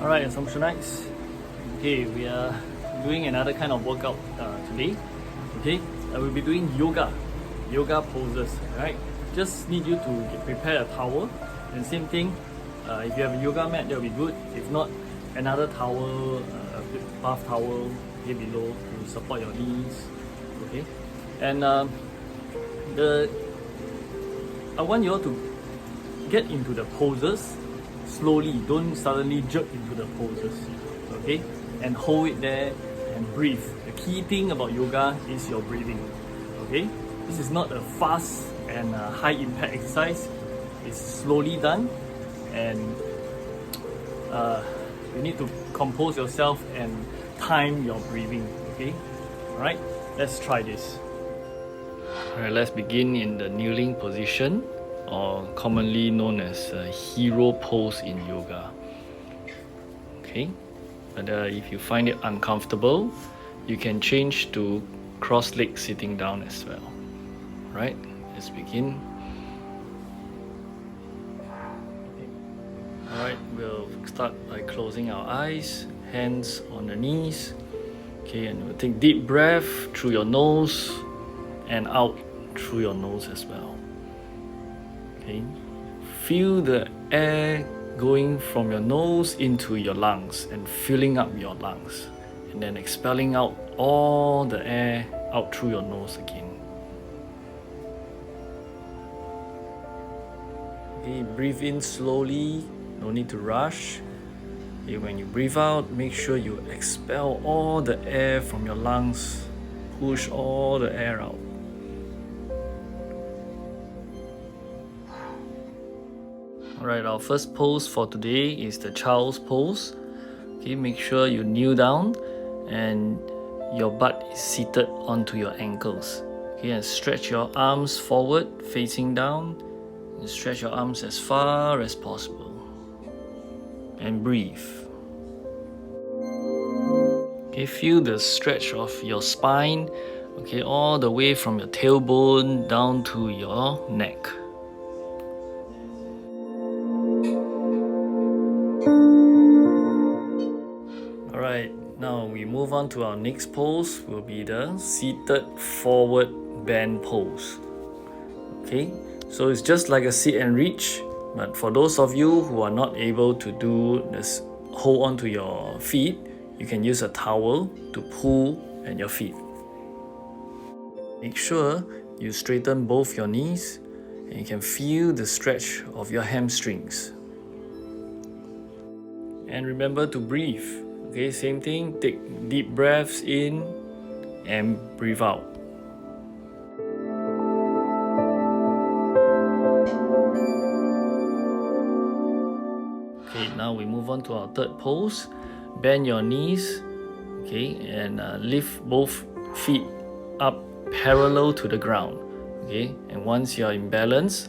Alright, Assumptionites. Okay, we are doing another kind of workout today. Okay, we'll be doing yoga poses. Alright, just need you to prepare a towel, and same thing. If you have a yoga mat, that will be good. If not, another towel, bath towel here below to support your knees. Okay, and I want you all to get into the poses slowly. Don't suddenly jerk into the poses. Okay, and hold it there and breathe. The key thing about yoga is your breathing. Okay, this is not a fast and high impact exercise. It's slowly done, and you need to compose yourself and time your breathing. Okay, all right, let's try this. All right, let's begin in the kneeling position, or commonly known as a hero pose in yoga. Okay, but if you find it uncomfortable, you can change to cross-leg sitting down as well. Right, let's begin. Alright, we'll start by closing our eyes, hands on the knees. Okay, and we'll take deep breath through your nose and out through your nose as well. Okay, feel the air going from your nose into your lungs and filling up your lungs, and then expelling out all the air out through your nose again. Okay, breathe in slowly, no need to rush. Okay, when you breathe out, make sure you expel all the air from your lungs, push all the air out. Alright, our first pose for today is the child's pose. Okay, make sure you kneel down and your butt is seated onto your ankles. Okay, and stretch your arms forward, facing down, and stretch your arms as far as possible. And breathe. Okay, feel the stretch of your spine, okay, all the way from your tailbone down to your neck. Alright, now we move on to our next pose, will be the seated forward bend pose. Okay, so it's just like a sit and reach, but for those of you who are not able to do this, hold on to your feet, you can use a towel to pull at your feet. Make sure you straighten both your knees, and you can feel the stretch of your hamstrings. And remember to breathe. Okay, same thing, take deep breaths in and breathe out. Okay, now we move on to our third pose. Bend your knees, okay, and lift both feet up parallel to the ground. Okay, and once you're in balance,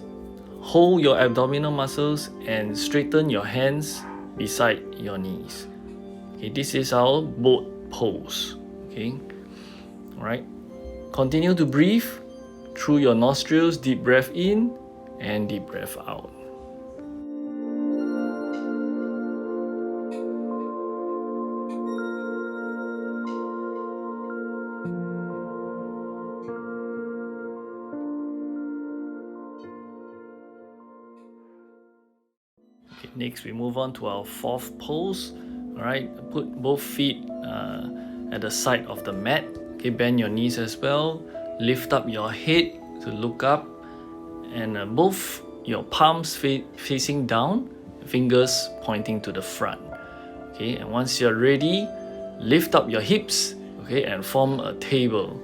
hold your abdominal muscles and straighten your hands beside your knees. Okay, this is our boat pose. Okay, all right. Continue to breathe through your nostrils. Deep breath in and deep breath out. Okay, next we move on to our fourth pose. Alright, put both feet at the side of the mat. Okay, bend your knees as well. Lift up your head to look up, and both your palms facing down, fingers pointing to the front. Okay, and once you're ready, lift up your hips, okay, and form a table.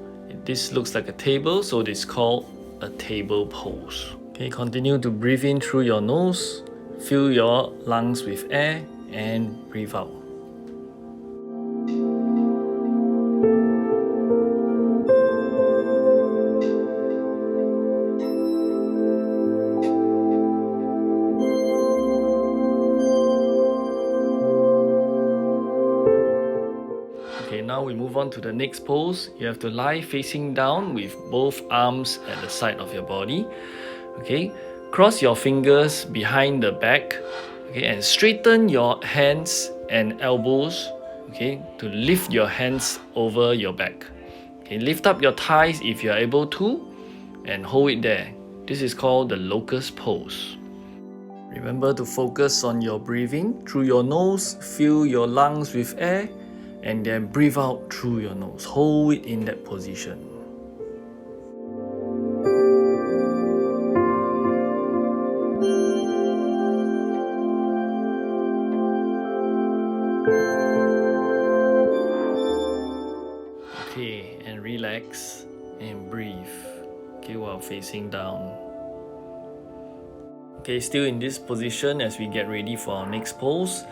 This looks like a table, so it's called a table pose. Okay, continue to breathe in through your nose, fill your lungs with air, and breathe out. Okay, now we move on to the next pose. You have to lie facing down with both arms at the side of your body. Okay, Cross your fingers behind the back, okay, and straighten your hands and elbows, okay, to lift your hands over your back. Okay, lift up your thighs if you are able to, and hold it there. This is called the locust pose. Remember to focus on your breathing through your nose, fill your lungs with air, and then breathe out through your nose. Hold it in that position. Okay, and relax and breathe. Okay, while facing down. Okay, still in this position as we get ready for our next pose.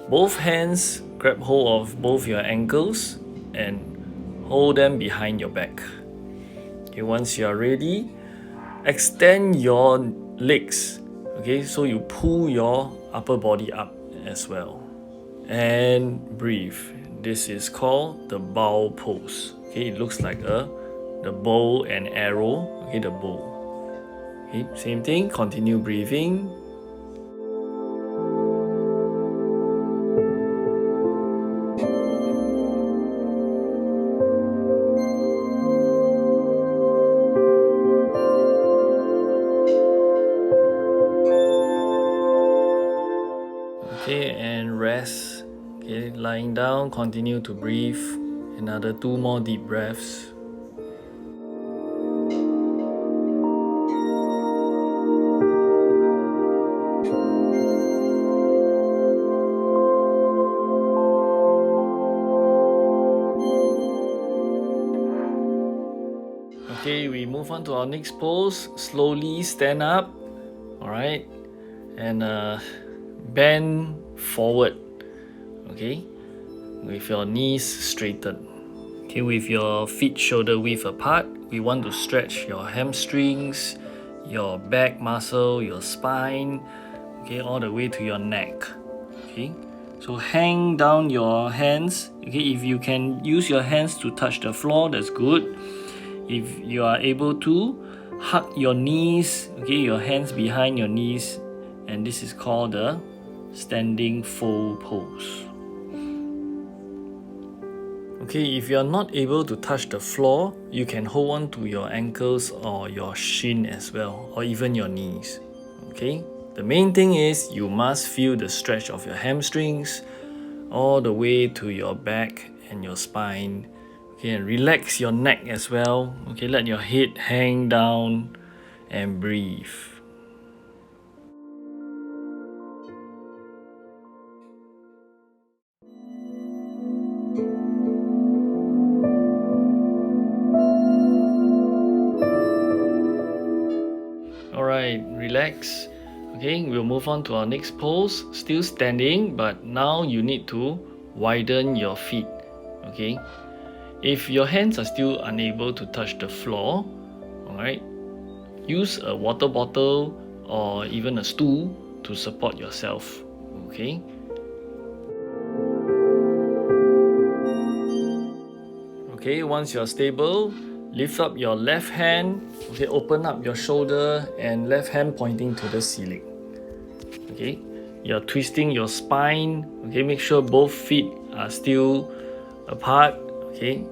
Both hands grab hold of both your ankles and hold them behind your back. Okay, once you are ready, extend your legs. Okay, so you pull your upper body up as well. And breathe. This is called the bow pose. Okay, it looks like the bow and arrow. Okay, the bow. Okay, same thing, continue breathing. Okay, and rest. Okay, lying down, continue to breathe. Another 2 more deep breaths. Okay, we move on to our next pose. Slowly stand up, alright, and bend forward, okay, with your knees straightened. Okay, with your feet shoulder width apart, we want to stretch your hamstrings, your back muscle, your spine, okay, all the way to your neck. Okay, so hang down your hands. Okay, if you can use your hands to touch the floor, that's good. If you are able to, hug your knees, okay, your hands behind your knees, and this is called the standing fold pose. Okay, if you are not able to touch the floor, you can hold on to your ankles or your shin as well, or even your knees. Okay, the main thing is you must feel the stretch of your hamstrings all the way to your back and your spine. Okay, and relax your neck as well. Okay, let your head hang down and breathe. Alright, relax. Okay, we'll move on to our next pose. Still standing, but now you need to widen your feet. Okay, if your hands are still unable to touch the floor, alright, use a water bottle or even a stool to support yourself. Okay. Okay, once you're stable, lift up your left hand. Okay, open up your shoulder and left hand pointing to the ceiling. Okay, you're twisting your spine. Okay, make sure both feet are still apart. Okay,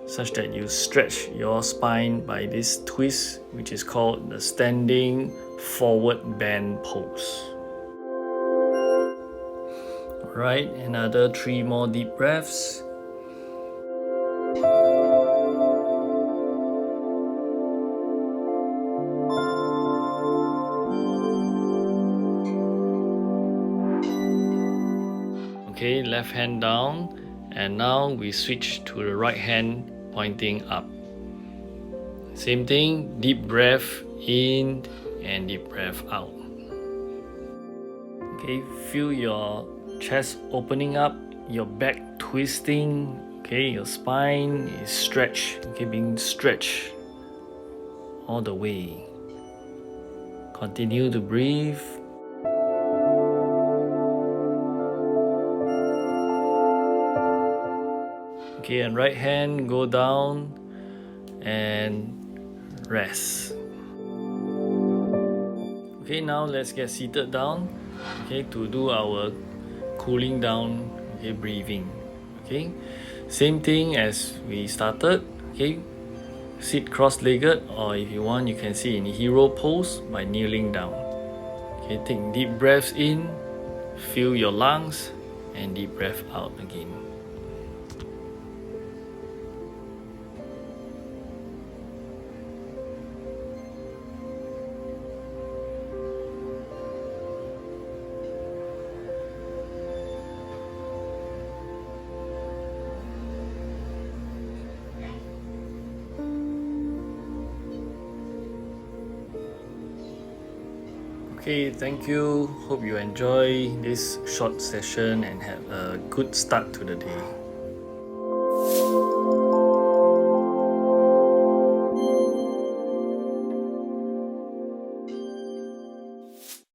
such that you stretch your spine by this twist, which is called the standing forward bend pose. Alright, another 3 more deep breaths. Okay, left hand down, and now we switch to the right hand pointing up. Same thing, deep breath in and deep breath out. Okay, feel your chest opening up, your back twisting. Okay, your spine is stretched. Okay, being stretched all the way. Continue to breathe. Okay, and right hand go down and rest. Okay, now let's get seated down, okay, to do our cooling down, okay, breathing. Okay, same thing as we started. Okay, sit cross-legged, or if you want, you can sit in hero pose by kneeling down. Okay, take deep breaths in, fill your lungs, and deep breath out again. Okay, thank you. Hope you enjoy this short session and have a good start to the day.